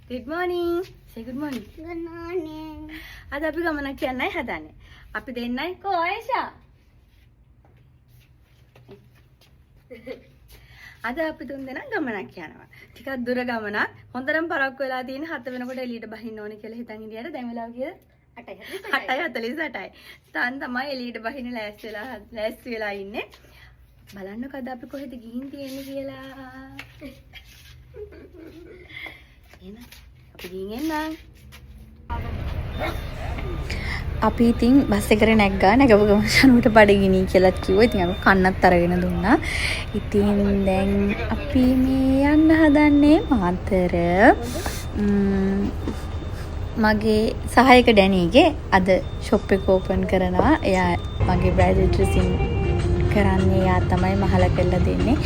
Good morning. Say good morning. Good morning. අද අපි ගමනක් යන්නයි හදන්නේ. අපි දෙන්නයි කෝ ආයිෂා. අද අපි තුන් දෙනා ගමනක් යනවා. ටිකක් දුර ගමනක්. හොඳටම පරක්කු වෙලා තියෙන 7 වෙනකොට එළියට බහින්න ඕනේ කියලා හිතන් ඉඳියට දැන් වෙලාව කීයද? 8:48යි. තාන් තමයි එළියට බහින්න ලෑස්ති වෙලා ඉන්නේ. බලන්නකෝ අද අපි කොහෙද ගිහින් තියෙන්නේ කියලා. එන අපි ගිහින් එන්න. අපි ඉතින් බස් එකට නැග්ගා. නැගපු ගමන් ශනුට බඩගිනි කියලාත් කිව්වා. ඉතින් අපි කන්නත් අරගෙන දුන්නා. ඉතින් දැන් අපි මේ යන්න හදන්නේ මාතර මගේ සහායක ඩැනීගේ අද ෂොප් එක ඕපන් කරනවා. එයා මගේ බ්‍රයිඩල් ඩ්‍රෙසින් කරන්නේ. එයා තමයි මහල කරලා දෙන්නේ.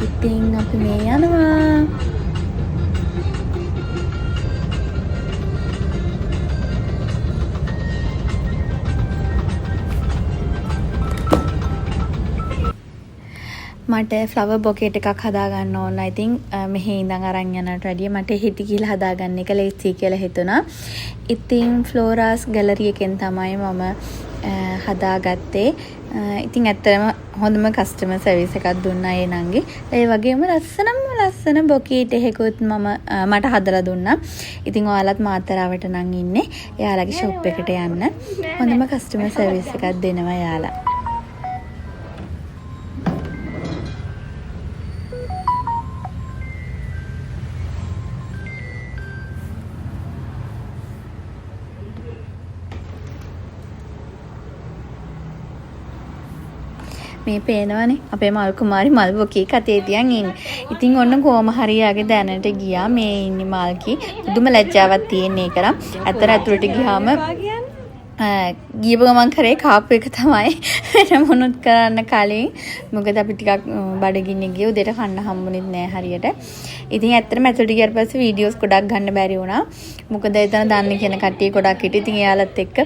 ඉතින් අපි මේ යනවා. මට ෆ්ලවර් බොකේට් එකක් හදාගන්න ඕන. I think මෙහි ඉඳන් අරන් යනට වැඩිය මට හිටි කියලා හදාගන්න එක ලේසි කියලා හිතුණා. ඉතින් ෆ්ලෝරාස් ගැලරි එකෙන් තමයි මම හදාගත්තේ. ඉතින් ඇත්තටම හොඳම කස්ටමර් සර්විස් එකක් දුන්නා ඒ නංගි. ඒ වගේම ලස්සන බොකේට් එකකුත් මට හදලා දුන්නා. ඉතින් ඔයාලත් මාතරාවට නම් ඉන්නේ. එයාලගේ ෂොප් එකට යන්න. හොඳම කස්ටමර් සර්විස් එකක් දෙනවා එයාලා. මේ පේනවනේ අපේ මල් කුමාරි මල් බොකේ කතේ තියන් ඉන්නේ. ඉතින් ඔන්න කොහම හරි යාගේ දැනට ගියා. මේ ඉන්නේ මල්කි. පුදුම ලැජ්ජාවක් තියෙන එක නම්. ඇත්තට ඇතුළට ගියාම ගියපු ගමන් කරේ කාපු එක තමයි වෙන මොනොත් කරන්න කලින්. මොකද අපි ටිකක් බඩගින්නේ ගියේ උදේට කන්න හම්බුනේ නැහැ හරියට. ඉතින් ඇත්තටම ඇතුළට ගියාට පස්සේ වීඩියෝස් ගොඩක් ගන්න බැරි වුණා. මොකද එතන දන්නේ කියන කට්ටිය ගොඩක් හිටියේ. ඉතින් එයාලත් එක්ක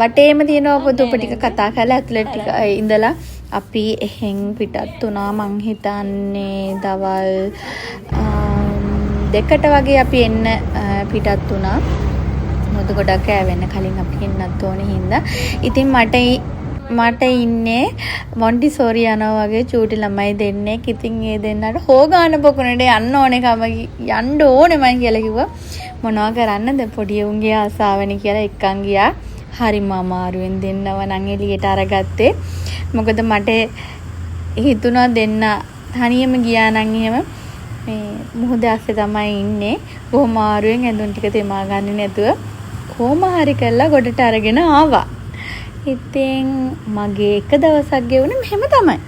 වටේම තියෙන ඔබ ටික කතා කරලා ඇතුළට ටික ඉඳලා අපි එහෙන් පිටත් වුණා. මං හිතන්නේ දවල් 2ට වගේ අපි එන්න පිටත් වුණා. මොකද ගොඩක් කෑවෙන්න කලින් අපි එන්නත් ඕනේ හින්දා. ඉතින් මට ඉන්නේ මොන්ටිසෝරි යනවා වගේ චූටි ළමයි දෙන්නෙක්. ඉතින් ඒ දෙන්නට හොගාන පොකුණට යන්න ඕනේ මම කියලා කිව්වා. මොනවා කරන්නද පොඩි උන්ගේ ආසාවනේ කියලා එක්කන් ගියා. හරිම අමාරුවෙන් දෙන්නව නම් එළියට අරගත්තේ. මොකද මට හිතුණා දෙන්න තනියම ගියා නම් එහෙම මේ මුහුද ඇස්සේ තමයි ඉන්නේ. බොහොම අමාරුවෙන් ඇඳුම් ටික තෙමා ගන්න නැතුව කොහොම හරි කරලා ගොඩට අරගෙන ආවා. ඉතින් මගේ එක දවසක් ගෙවුනේ මෙහෙම තමයි.